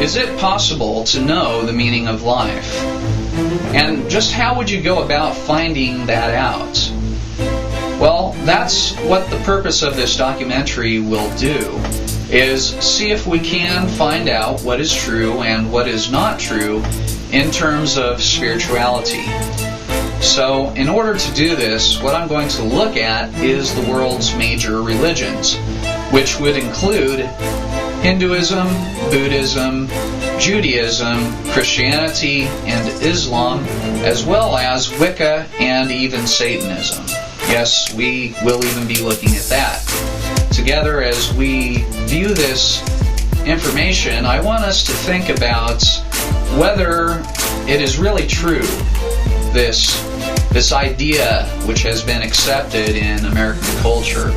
Is it possible to know the meaning of life? And just how would you go about finding that out? Well, that's what the purpose of this documentary will do, is see if we can find out what is true and what is not true in terms of spirituality. So, in order to do this, what I'm going to look at is the world's major religions, which would include Hinduism, Buddhism, Judaism, Christianity, and Islam, as well as Wicca and even Satanism. Yes, we will even be looking at that. Together, as we view this information, I want us to think about whether it is really true, this idea which has been accepted in American culture.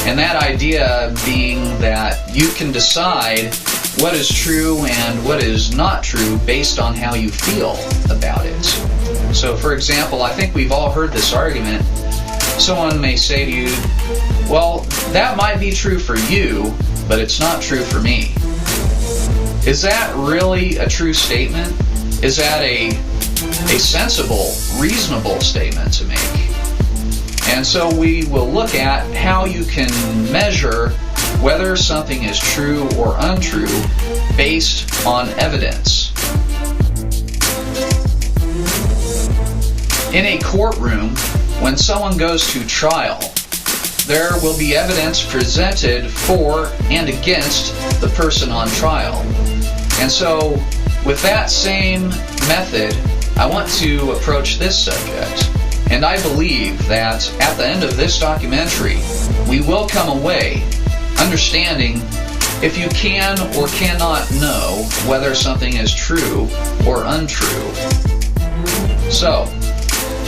And that idea being that you can decide what is true and what is not true based on how you feel about it. So, for example, I think we've all heard this argument. Someone may say to you, well, that might be true for you, but it's not true for me. Is that really a true statement? Is that a sensible, reasonable statement to make? And so we will look at how you can measure whether something is true or untrue based on evidence. In a courtroom, when someone goes to trial, there will be evidence presented for and against the person on trial. And so, with that same method, I want to approach this subject. And I believe that at the end of this documentary, we will come away understanding if you can or cannot know whether something is true or untrue. So,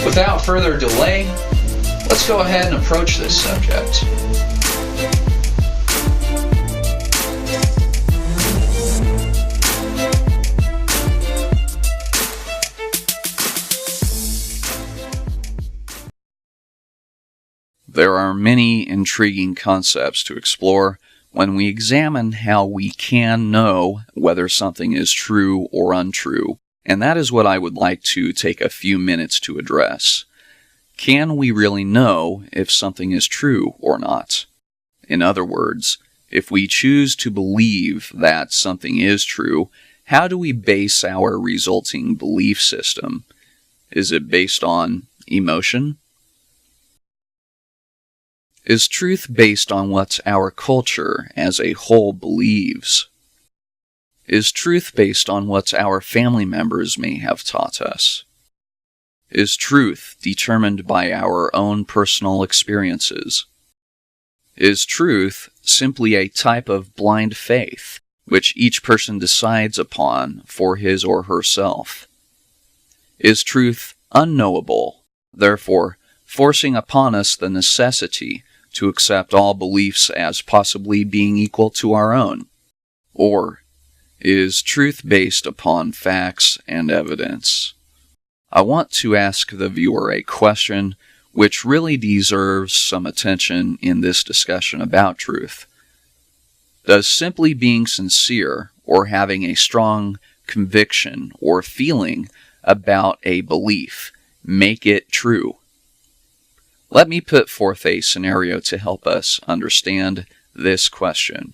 without further delay, let's go ahead and approach this subject. There are many intriguing concepts to explore when we examine how we can know whether something is true or untrue, and that is what I would like to take a few minutes to address. Can we really know if something is true or not? In other words, if we choose to believe that something is true, how do we base our resulting belief system? Is it based on emotion? Is truth based on what our culture as a whole believes? Is truth based on what our family members may have taught us? Is truth determined by our own personal experiences? Is truth simply a type of blind faith which each person decides upon for his or herself? Is truth unknowable, therefore forcing upon us the necessity to accept all beliefs as possibly being equal to our own? Or is truth based upon facts and evidence? I want to ask the viewer a question which really deserves some attention in this discussion about truth. Does simply being sincere or having a strong conviction or feeling about a belief make it true? Let me put forth a scenario to help us understand this question.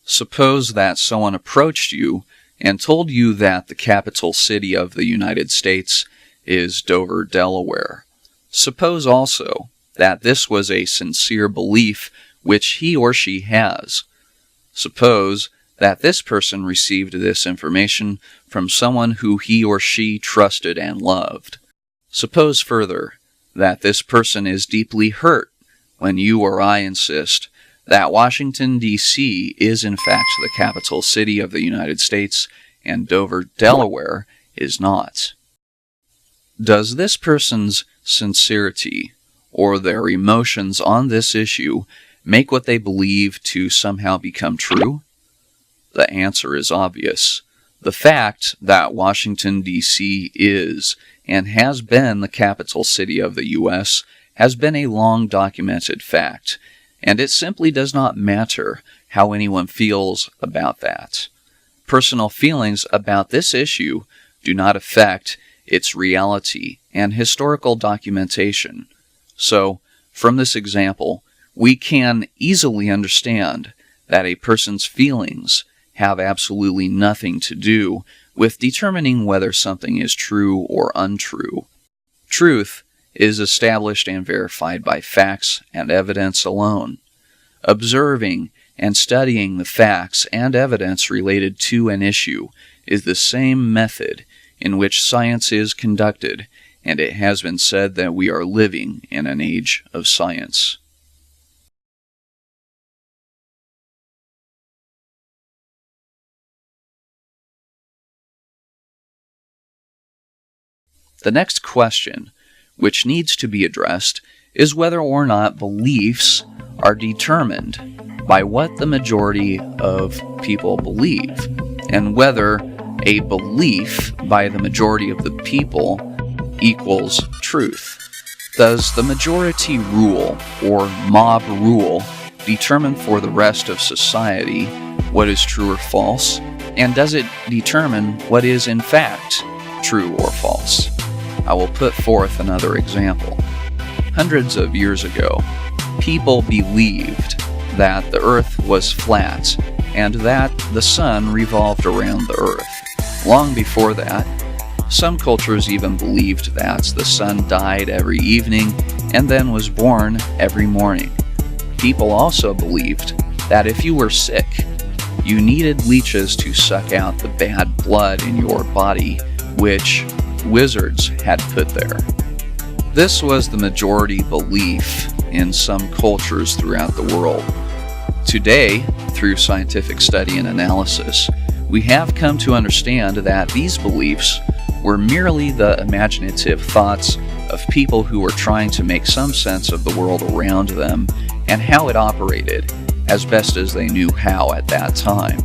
Suppose that someone approached you and told you that the capital city of the United States is Dover, Delaware. Suppose also that this was a sincere belief which he or she has. Suppose that this person received this information from someone who he or she trusted and loved. Suppose further that this person is deeply hurt when you or I insist that Washington, D.C. is in fact the capital city of the United States and Dover, Delaware is not. Does this person's sincerity or their emotions on this issue make what they believe to somehow become true? The answer is obvious. The fact that Washington, D.C. is and has been the capital city of the U.S. has been a long documented fact, and it simply does not matter how anyone feels about that. Personal feelings about this issue do not affect its reality and historical documentation. So, from this example, we can easily understand that a person's feelings have absolutely nothing to do with determining whether something is true or untrue. Truth is established and verified by facts and evidence alone. Observing and studying the facts and evidence related to an issue is the same method in which science is conducted, and it has been said that we are living in an age of science. The next question, which needs to be addressed, is whether or not beliefs are determined by what the majority of people believe, and whether a belief by the majority of the people equals truth. Does the majority rule, or mob rule, determine for the rest of society what is true or false? And does it determine what is in fact true or false? I will put forth another example. Hundreds of years ago, people believed that the earth was flat and that the sun revolved around the earth. Long before that, some cultures even believed that the sun died every evening and then was born every morning. People also believed that if you were sick, you needed leeches to suck out the bad blood in your body, which wizards had put there. This was the majority belief in some cultures throughout the world. Today, through scientific study and analysis, we have come to understand that these beliefs were merely the imaginative thoughts of people who were trying to make some sense of the world around them and how it operated, as best as they knew how at that time.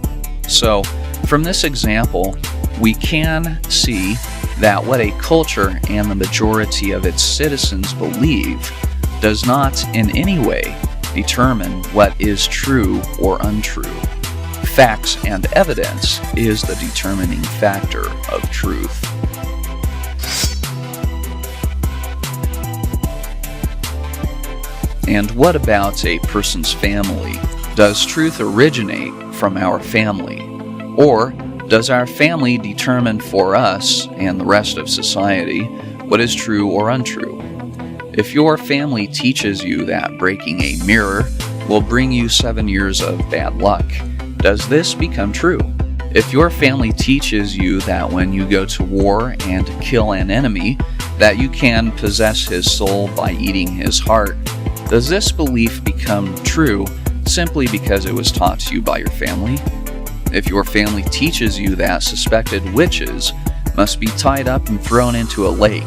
So, from this example, we can see that what a culture and the majority of its citizens believe does not in any way determine what is true or untrue. Facts and evidence is the determining factor of truth. And what about a person's family? Does truth originate from our family? Or does our family determine for us and the rest of society what is true or untrue? If your family teaches you that breaking a mirror will bring you 7 years of bad luck, does this become true? If your family teaches you that when you go to war and kill an enemy, that you can possess his soul by eating his heart, does this belief become true simply because it was taught to you by your family? If your family teaches you that suspected witches must be tied up and thrown into a lake,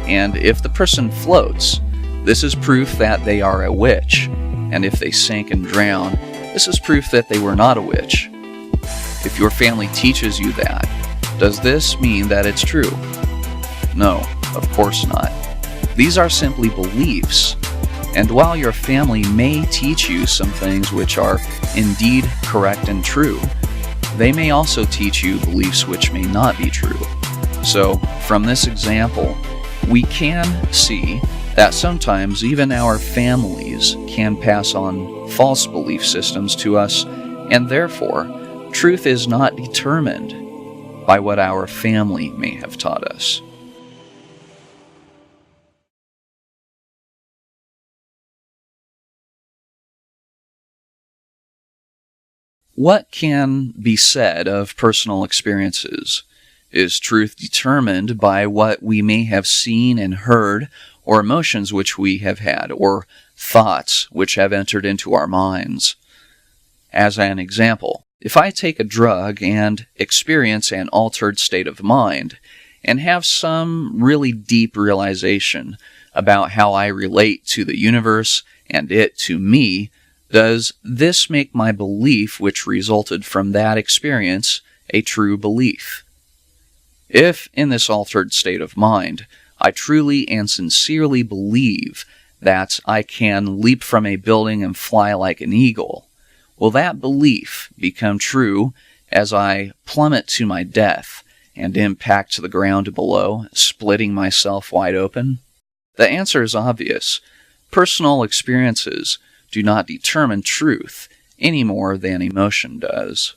and if the person floats, this is proof that they are a witch, and if they sink and drown, this is proof that they were not a witch. If your family teaches you that, does this mean that it's true? No, of course not. These are simply beliefs. And while your family may teach you some things which are indeed correct and true, they may also teach you beliefs which may not be true. So, from this example, we can see that sometimes even our families can pass on false belief systems to us, and therefore, truth is not determined by what our family may have taught us. What can be said of personal experiences? Is truth determined by what we may have seen and heard, or emotions which we have had, or thoughts which have entered into our minds? As an example, if I take a drug and experience an altered state of mind, and have some really deep realization about how I relate to the universe and it to me, does this make my belief which resulted from that experience a true belief? If, in this altered state of mind, I truly and sincerely believe that I can leap from a building and fly like an eagle, will that belief become true as I plummet to my death and impact the ground below, splitting myself wide open? The answer is obvious. Personal experiences do not determine truth any more than emotion does.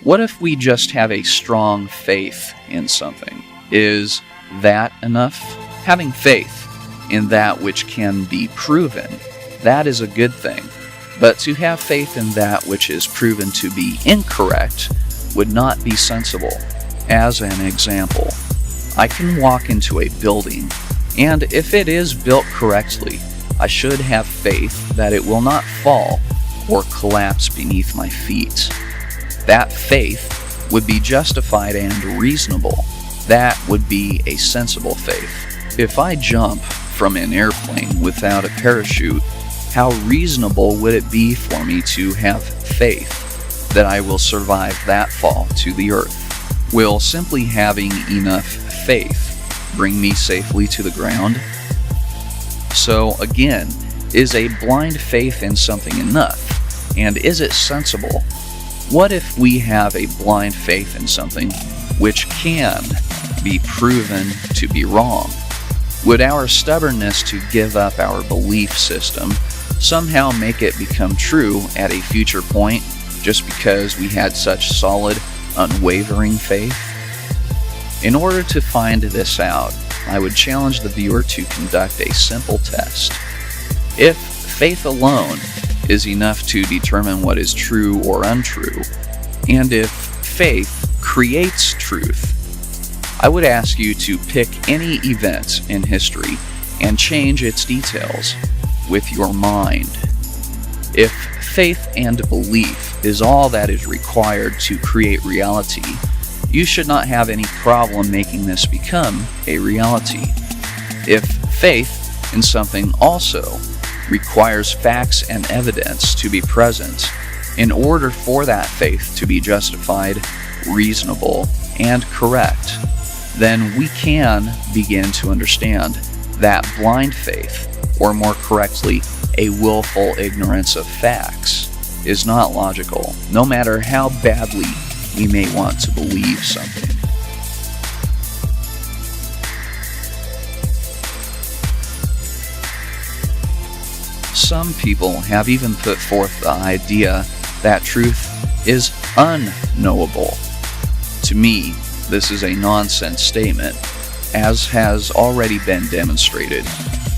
What if we just have a strong faith in something? Is that enough? Having faith in that which can be proven, that is a good thing. But to have faith in that which is proven to be incorrect would not be sensible. As an example, I can walk into a building, and if it is built correctly, I should have faith that it will not fall or collapse beneath my feet. That faith would be justified and reasonable. That would be a sensible faith. If I jump from an airplane without a parachute, how reasonable would it be for me to have faith that I will survive that fall to the earth? Will simply having enough faith bring me safely to the ground? So again, is a blind faith in something enough? And is it sensible? What if we have a blind faith in something which can be proven to be wrong? Would our stubbornness to give up our belief system somehow make it become true at a future point just because we had such solid, unwavering faith? In order to find this out, I would challenge the viewer to conduct a simple test. If faith alone is enough to determine what is true or untrue, and if faith creates truth, I would ask you to pick any event in history and change its details with your mind. If faith and belief is all that is required to create reality, you should not have any problem making this become a reality. If faith in something also requires facts and evidence to be present in order for that faith to be justified, reasonable, and correct, then we can begin to understand that blind faith, or more correctly, a willful ignorance of facts, is not logical, no matter how badly we may want to believe something. Some people have even put forth the idea that truth is unknowable. To me, this is a nonsense statement, as has already been demonstrated.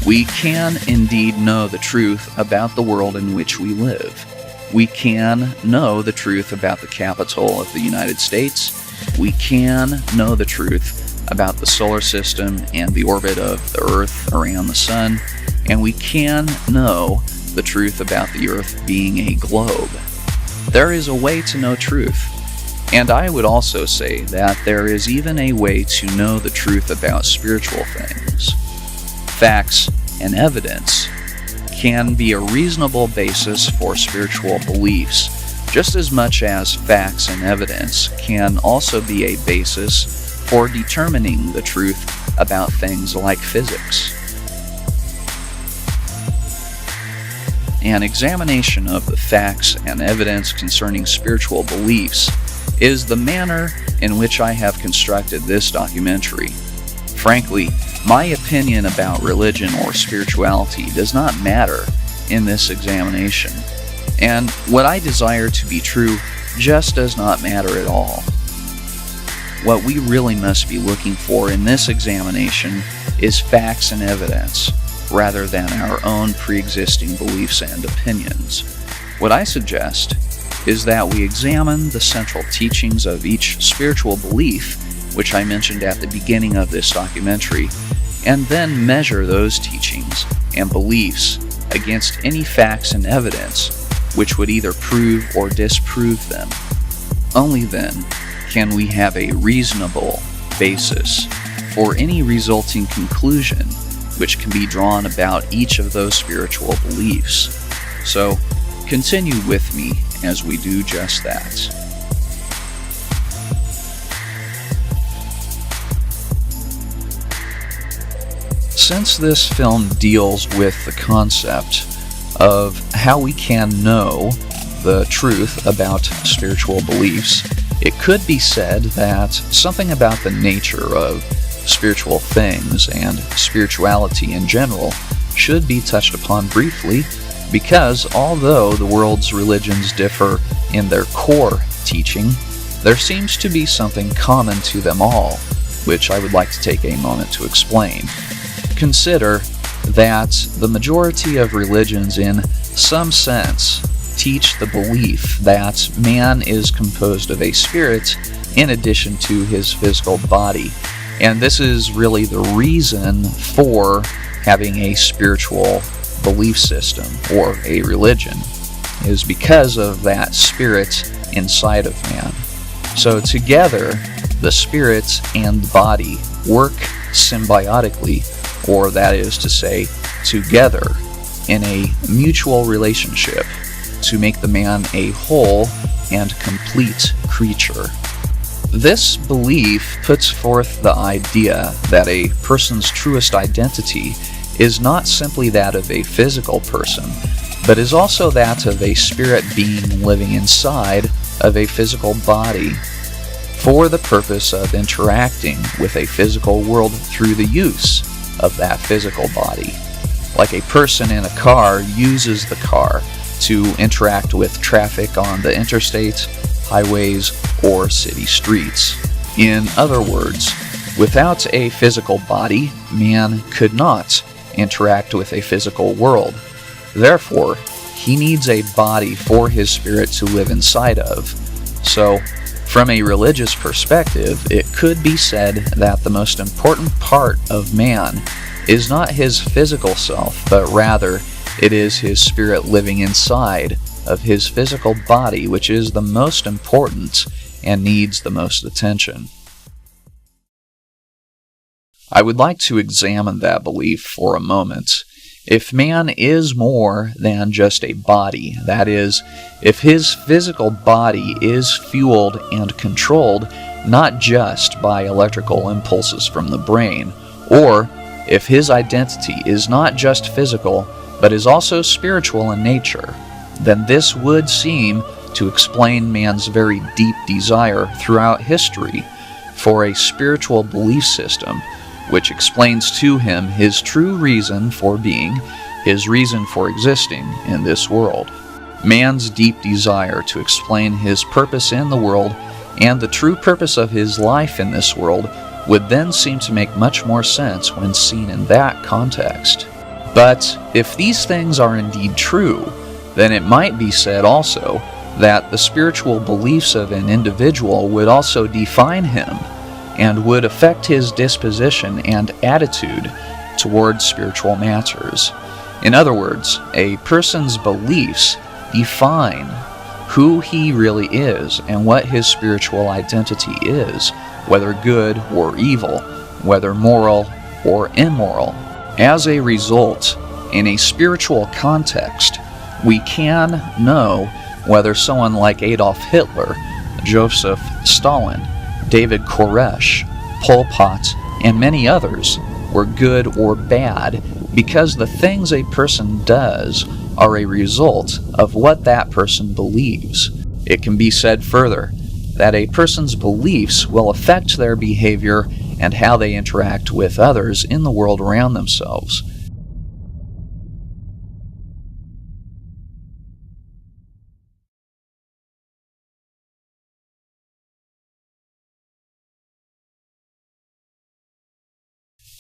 We can indeed know the truth about the world in which we live. We can know the truth about the capital of the United States. We can know the truth about the solar system and the orbit of the Earth around the Sun. And we can know the truth about the Earth being a globe. There is a way to know truth. And I would also say that there is even a way to know the truth about spiritual things. Facts and evidence can be a reasonable basis for spiritual beliefs, just as much as facts and evidence can also be a basis for determining the truth about things like physics. An examination of the facts and evidence concerning spiritual beliefs is the manner in which I have constructed this documentary. Frankly, my opinion about religion or spirituality does not matter in this examination, and what I desire to be true just does not matter at all. What we really must be looking for in this examination is facts and evidence, rather than our own pre-existing beliefs and opinions. What I suggest is that we examine the central teachings of each spiritual belief, which I mentioned at the beginning of this documentary, and then measure those teachings and beliefs against any facts and evidence which would either prove or disprove them. Only then can we have a reasonable basis for any resulting conclusion which can be drawn about each of those spiritual beliefs. So, continue with me as we do just that. since this film deals with the concept of how we can know the truth about spiritual beliefs, it could be said that something about the nature of spiritual things and spirituality in general should be touched upon briefly, because although the world's religions differ in their core teaching, there seems to be something common to them all, which I would like to take a moment to explain. Consider that the majority of religions, in some sense, teach the belief that man is composed of a spirit in addition to his physical body. And this is really the reason for having a spiritual belief system or a religion, is because of that spirit inside of man. So together, the spirit and body work symbiotically, or that is to say, together in a mutual relationship to make the man a whole and complete creature. This belief puts forth the idea that a person's truest identity is not simply that of a physical person, but is also that of a spirit being living inside of a physical body for the purpose of interacting with a physical world through the use of that physical body. Like a person in a car uses the car to interact with traffic on the interstate, highways, or city streets. In other words, without a physical body, man could not interact with a physical world. Therefore, he needs a body for his spirit to live inside of. So, from a religious perspective, it could be said that the most important part of man is not his physical self, but rather it is his spirit living inside of his physical body, which is the most important and needs the most attention. I would like to examine that belief for a moment. If man is more than just a body, that is, if his physical body is fueled and controlled not just by electrical impulses from the brain, or if his identity is not just physical, but is also spiritual in nature, then this would seem to explain man's very deep desire throughout history for a spiritual belief system, which explains to him his true reason for being, his reason for existing in this world. Man's deep desire to explain his purpose in the world and the true purpose of his life in this world would then seem to make much more sense when seen in that context. But if these things are indeed true, then it might be said also that the spiritual beliefs of an individual would also define him and would affect his disposition and attitude towards spiritual matters. In other words, a person's beliefs define who he really is and what his spiritual identity is, whether good or evil, whether moral or immoral. As a result, in a spiritual context, we can know whether someone like Adolf Hitler, Joseph Stalin, David Koresh, Pol Pot, and many others were good or bad because the things a person does are a result of what that person believes. It can be said further that a person's beliefs will affect their behavior and how they interact with others in the world around themselves.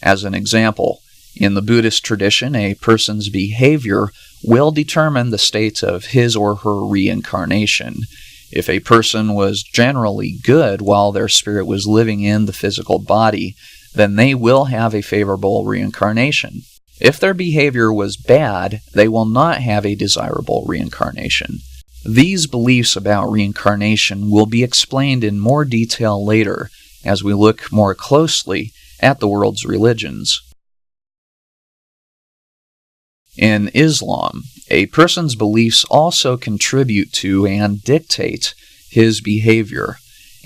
As an example, in the Buddhist tradition, a person's behavior will determine the state of his or her reincarnation. If a person was generally good while their spirit was living in the physical body, then they will have a favorable reincarnation. If their behavior was bad, they will not have a desirable reincarnation. These beliefs about reincarnation will be explained in more detail later as we look more closely at the world's religions. In Islam, a person's beliefs also contribute to and dictate his behavior,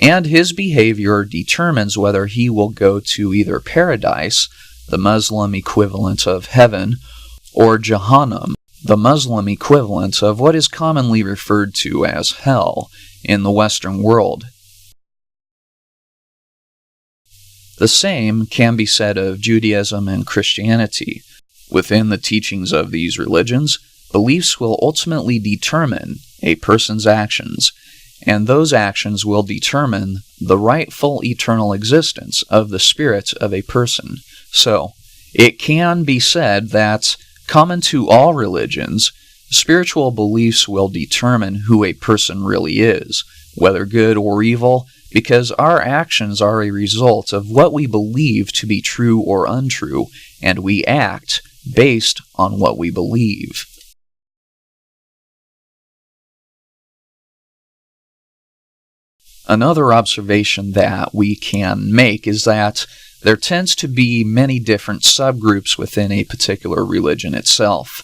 and his behavior determines whether he will go to either paradise, the Muslim equivalent of heaven, or Jahannam, the Muslim equivalent of what is commonly referred to as hell in the Western world. The same can be said of Judaism and Christianity. Within the teachings of these religions, beliefs will ultimately determine a person's actions, and those actions will determine the rightful eternal existence of the spirit of a person. So, it can be said that, common to all religions, spiritual beliefs will determine who a person really is, whether good or evil, because our actions are a result of what we believe to be true or untrue, and we act based on what we believe. Another observation that we can make is that there tends to be many different subgroups within a particular religion itself.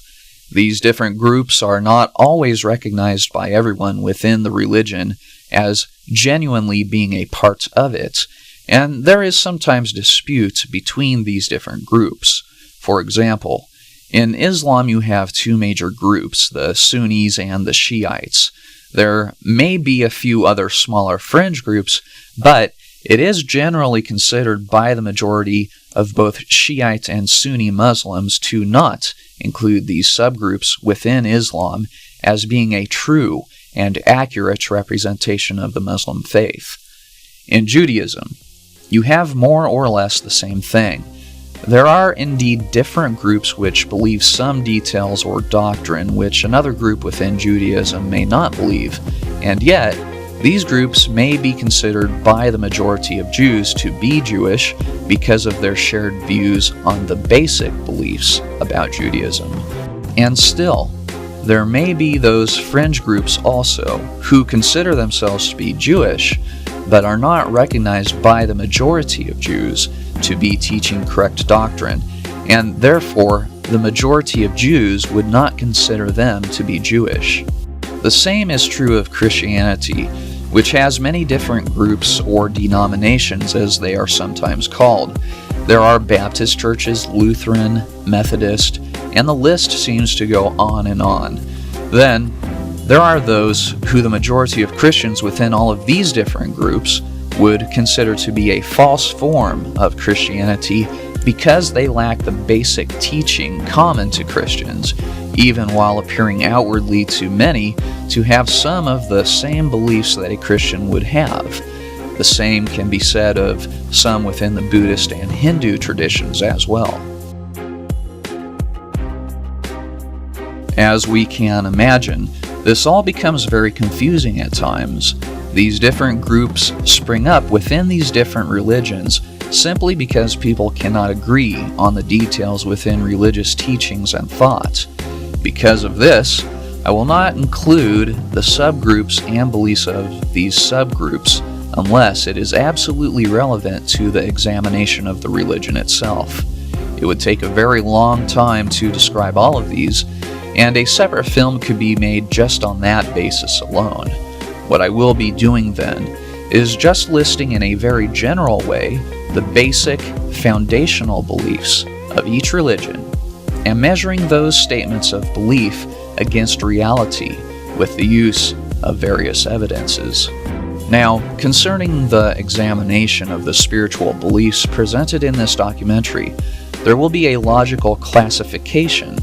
These different groups are not always recognized by everyone within the religion as genuinely being a part of it, and there is sometimes dispute between these different groups. For example, in Islam you have two major groups, the Sunnis and the Shiites. There may be a few other smaller fringe groups, but it is generally considered by the majority of both Shiite and Sunni Muslims to not include these subgroups within Islam as being a true and accurate representation of the Muslim faith. In Judaism, you have more or less the same thing. There are indeed different groups which believe some details or doctrine which another group within Judaism may not believe, and yet these groups may be considered by the majority of Jews to be Jewish because of their shared views on the basic beliefs about Judaism. And still, there may be those fringe groups also who consider themselves to be Jewish, but are not recognized by the majority of Jews to be teaching correct doctrine, and therefore the majority of Jews would not consider them to be Jewish. The same is true of Christianity, which has many different groups or denominations as they are sometimes called. There are Baptist churches, Lutheran, Methodist, and the list seems to go on and on. Then, there are those who the majority of Christians within all of these different groups would consider to be a false form of Christianity because they lack the basic teaching common to Christians, even while appearing outwardly to many to have some of the same beliefs that a Christian would have. The same can be said of some within the Buddhist and Hindu traditions as well. As we can imagine, this all becomes very confusing at times. These different groups spring up within these different religions simply because people cannot agree on the details within religious teachings and thought. Because of this, I will not include the subgroups and beliefs of these subgroups unless it is absolutely relevant to the examination of the religion itself. It would take a very long time to describe all of these, and a separate film could be made just on that basis alone. What I will be doing then is just listing in a very general way the basic, foundational beliefs of each religion, and measuring those statements of belief against reality with the use of various evidences. Now, concerning the examination of the spiritual beliefs presented in this documentary, there will be a logical classification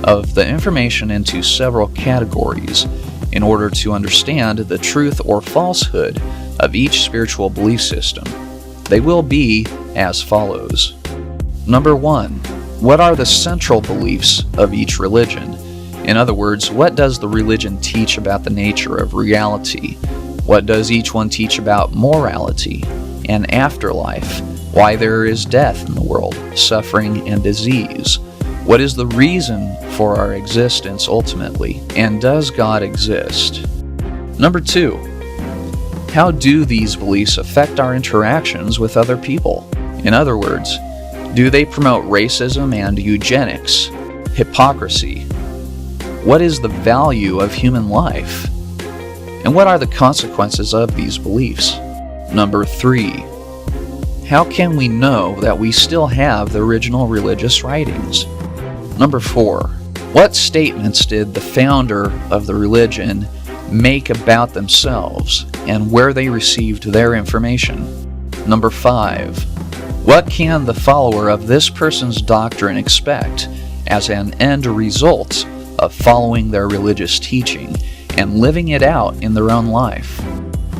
of the information into several categories in order to understand the truth or falsehood of each spiritual belief system. They will be as follows. Number 1. What are the central beliefs of each religion? In other words, what does the religion teach about the nature of reality? What does each one teach about morality and afterlife? Why there is death in the world, suffering and disease? What is the reason for our existence ultimately? And does God exist? Number 2. How do these beliefs affect our interactions with other people? In other words, do they promote racism and eugenics, hypocrisy? What is the value of human life? And what are the consequences of these beliefs? Number 3. how can we know that we still have the original religious writings? Number 4. What statements did the founder of the religion make about themselves and where they received their information? Number 5. What can the follower of this person's doctrine expect as an end result of following their religious teaching and living it out in their own life?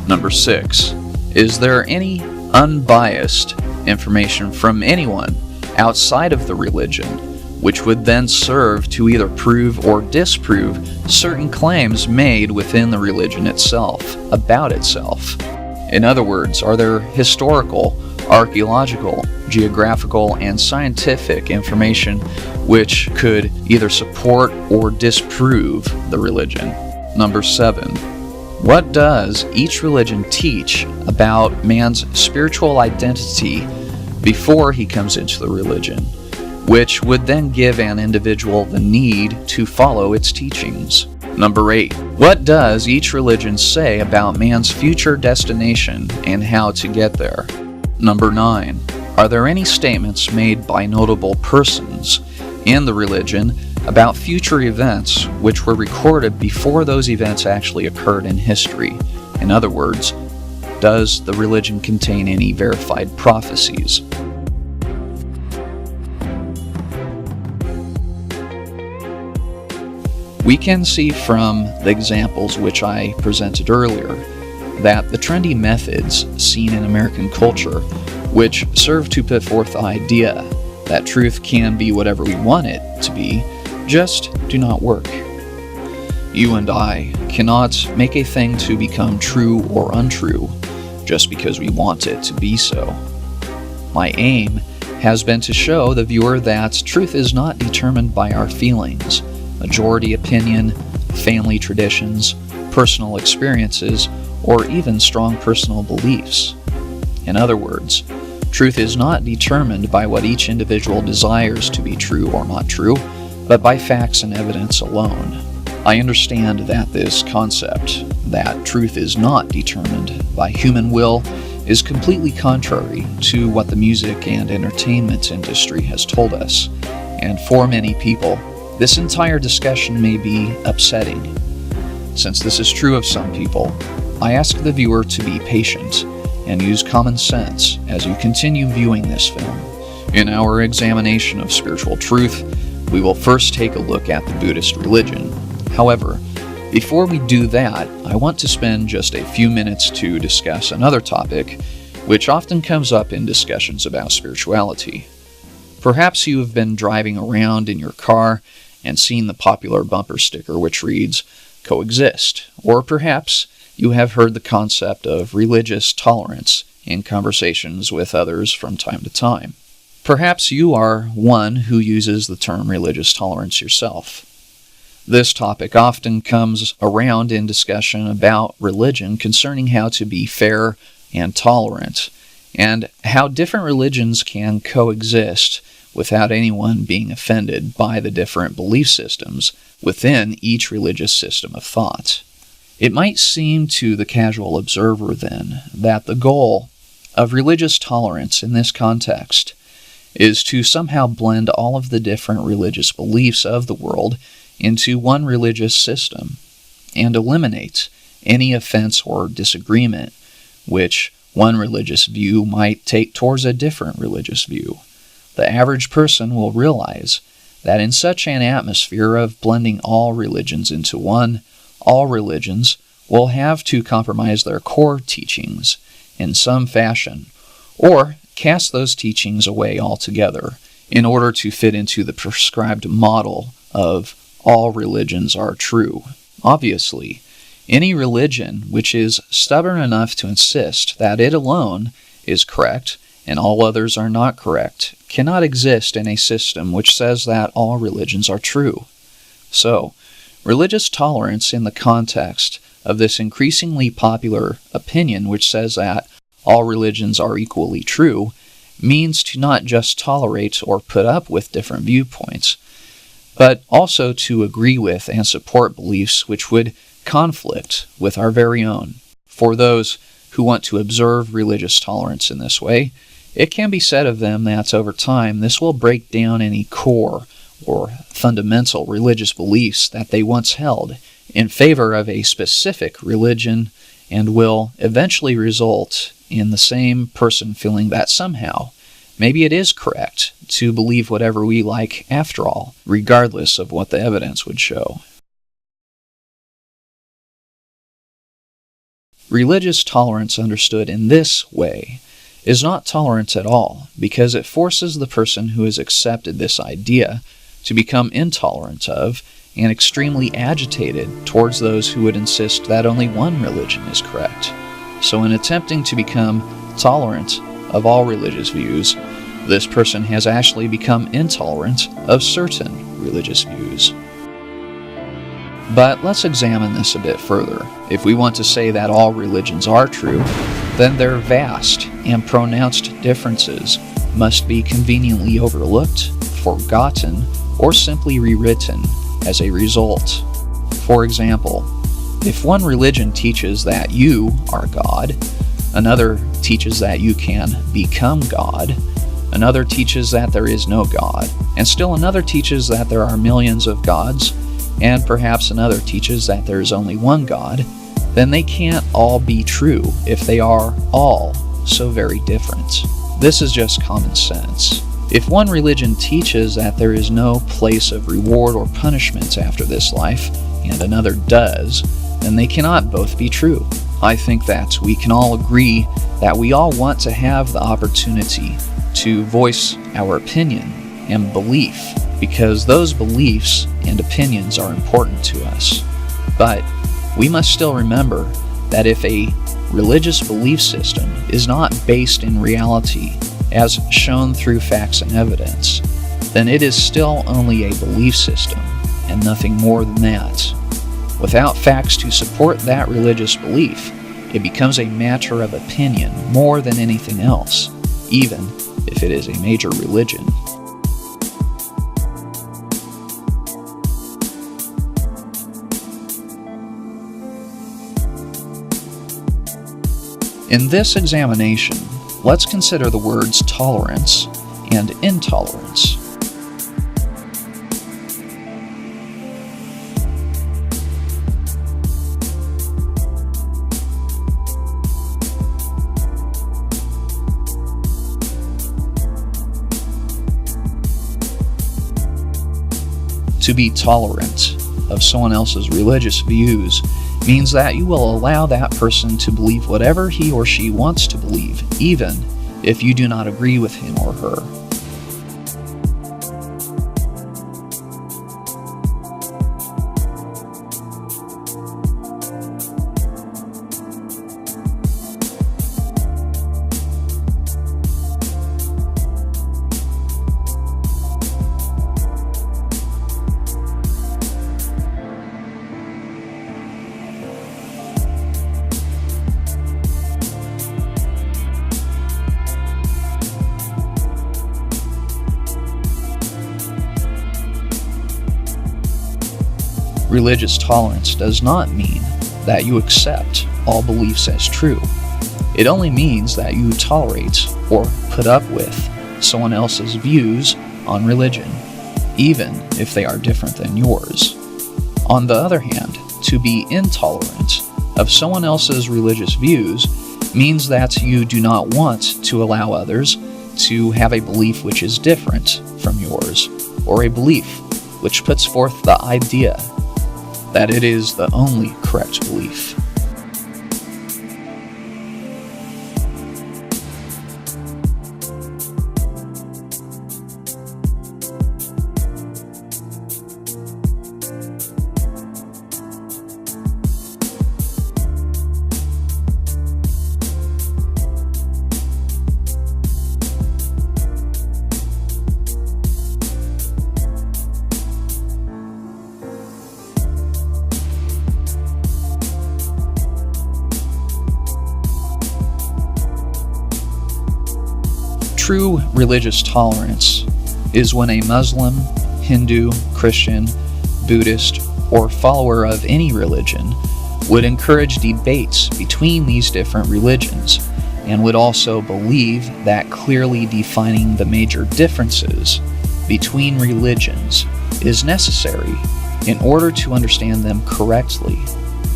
Number 6. Is there any unbiased information from anyone outside of the religion which would then serve to either prove or disprove certain claims made within the religion itself, about itself? In other words, are there historical, archaeological, geographical, and scientific information which could either support or disprove the religion? Number 7. What does each religion teach about man's spiritual identity before he comes into the religion, which would then give an individual the need to follow its teachings? Number 8. What does each religion say about man's future destination and how to get there? Number 9. Are there any statements made by notable persons in the religion about future events which were recorded before those events actually occurred in history? In other words, does the religion contain any verified prophecies? We can see from the examples which I presented earlier that the trendy methods seen in American culture, which serve to put forth the idea that truth can be whatever we want it to be, just do not work. You and I cannot make a thing to become true or untrue just because we want it to be so. My aim has been to show the viewer that truth is not determined by our feelings, majority opinion, family traditions, personal experiences, or even strong personal beliefs. In other words, truth is not determined by what each individual desires to be true or not true, but by facts and evidence alone. I understand that this concept, that truth is not determined by human will, is completely contrary to what the music and entertainment industry has told us, and for many people, this entire discussion may be upsetting. Since this is true of some people, I ask the viewer to be patient and use common sense as you continue viewing this film. In our examination of spiritual truth, we will first take a look at the Buddhist religion. However, before we do that, I want to spend just a few minutes to discuss another topic which often comes up in discussions about spirituality. Perhaps you have been driving around in your car and seen the popular bumper sticker which reads, "Coexist," or perhaps you have heard the concept of religious tolerance in conversations with others from time to time. Perhaps you are one who uses the term religious tolerance yourself. This topic often comes around in discussion about religion concerning how to be fair and tolerant, and how different religions can coexist without anyone being offended by the different belief systems within each religious system of thought. It might seem to the casual observer, then, that the goal of religious tolerance in this context is to somehow blend all of the different religious beliefs of the world into one religious system and eliminate any offense or disagreement which one religious view might take towards a different religious view. The average person will realize that in such an atmosphere of blending all religions into one, all religions will have to compromise their core teachings in some fashion, or cast those teachings away altogether in order to fit into the prescribed model of all religions are true. Obviously, any religion which is stubborn enough to insist that it alone is correct and all others are not correct cannot exist in a system which says that all religions are true. So, religious tolerance in the context of this increasingly popular opinion which says that all religions are equally true means to not just tolerate or put up with different viewpoints, but also to agree with and support beliefs which would conflict with our very own. For those who want to observe religious tolerance in this way, It can be said of them that over time this will break down any core or fundamental religious beliefs that they once held in favor of a specific religion, and will eventually result in the same person feeling that somehow maybe it is correct to believe whatever we like after all, regardless of what the evidence would show. Religious tolerance understood in this way is not tolerance at all, because it forces the person who has accepted this idea to become intolerant of and extremely agitated towards those who would insist that only one religion is correct. So in attempting to become tolerant of all religious views, this person has actually become intolerant of certain religious views. But let's examine this a bit further. If we want to say that all religions are true, then their vast and pronounced differences must be conveniently overlooked, forgotten, or simply rewritten as a result. For example, if one religion teaches that you are God, another teaches that you can become God, another teaches that there is no God, and still another teaches that there are millions of gods, and perhaps another teaches that there is only one God, then they can't all be true if they are all so very different. This is just common sense. If one religion teaches that there is no place of reward or punishment after this life, and another does, then they cannot both be true. I think that we can all agree that we all want to have the opportunity to voice our opinion and belief, because those beliefs and opinions are important to us. But we must still remember that if a religious belief system is not based in reality, as shown through facts and evidence, then it is still only a belief system and nothing more than that. Without facts to support that religious belief, it becomes a matter of opinion more than anything else, even if it is a major religion. In this examination, let's consider the words tolerance and intolerance. To be tolerant of someone else's religious views means that you will allow that person to believe whatever he or she wants to believe, even if you do not agree with him or her. Religious tolerance does not mean that you accept all beliefs as true. It only means that you tolerate or put up with someone else's views on religion, even if they are different than yours. On the other hand, to be intolerant of someone else's religious views means that you do not want to allow others to have a belief which is different from yours, or a belief which puts forth the idea that it is the only correct belief. True religious tolerance is when a Muslim, Hindu, Christian, Buddhist, or follower of any religion would encourage debates between these different religions and would also believe that clearly defining the major differences between religions is necessary in order to understand them correctly.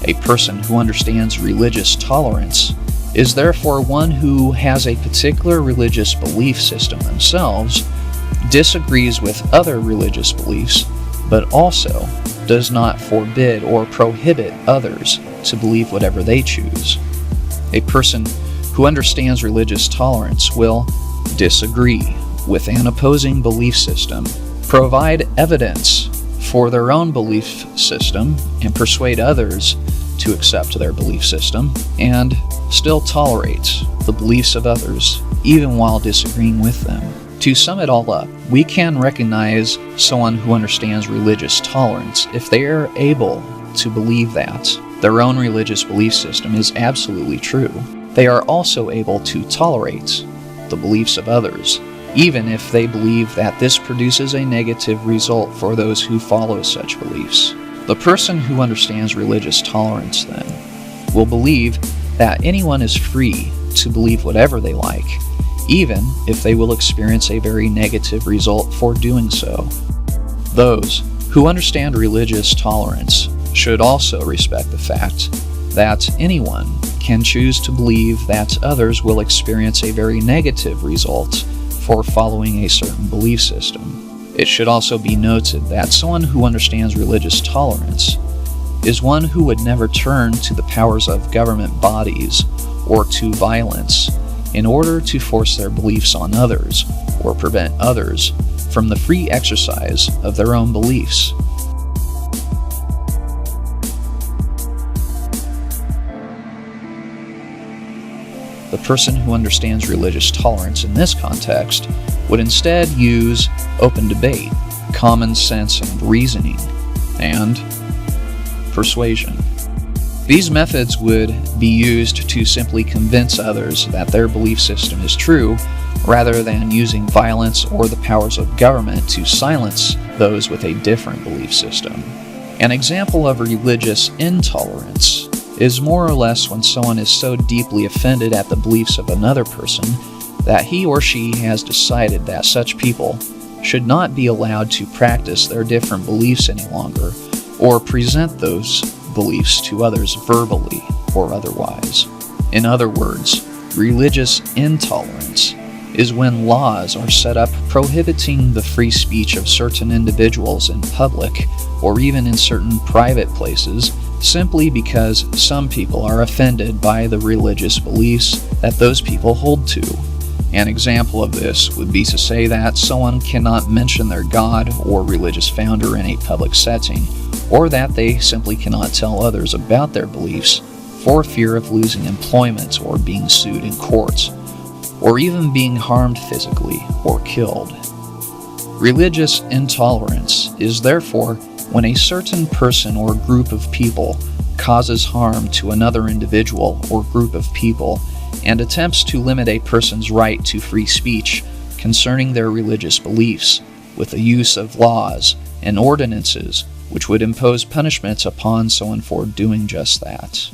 A person who understands religious tolerance is therefore one who has a particular religious belief system themselves, disagrees with other religious beliefs, but also does not forbid or prohibit others to believe whatever they choose. A person who understands religious tolerance will disagree with an opposing belief system, provide evidence for their own belief system, and persuade others to accept their belief system, and still tolerate the beliefs of others, even while disagreeing with them. To sum it all up, we can recognize someone who understands religious tolerance if they are able to believe that their own religious belief system is absolutely true. They are also able to tolerate the beliefs of others, even if they believe that this produces a negative result for those who follow such beliefs. The person who understands religious tolerance, then, will believe that anyone is free to believe whatever they like, even if they will experience a very negative result for doing so. Those who understand religious tolerance should also respect the fact that anyone can choose to believe that others will experience a very negative result for following a certain belief system. It should also be noted that someone who understands religious tolerance is one who would never turn to the powers of government bodies or to violence in order to force their beliefs on others or prevent others from the free exercise of their own beliefs. The person who understands religious tolerance in this context would instead use open debate, common sense and reasoning, and persuasion. These methods would be used to simply convince others that their belief system is true, rather than using violence or the powers of government to silence those with a different belief system. An example of religious intolerance is more or less when someone is so deeply offended at the beliefs of another person that he or she has decided that such people should not be allowed to practice their different beliefs any longer, or present those beliefs to others verbally or otherwise. In other words, religious intolerance is when laws are set up prohibiting the free speech of certain individuals in public or even in certain private places, simply because some people are offended by the religious beliefs that those people hold to. An example of this would be to say that someone cannot mention their God or religious founder in a public setting, or that they simply cannot tell others about their beliefs for fear of losing employment or being sued in courts, or even being harmed physically or killed. Religious intolerance is therefore when a certain person or group of people causes harm to another individual or group of people and attempts to limit a person's right to free speech concerning their religious beliefs with the use of laws and ordinances which would impose punishments upon someone for doing just that.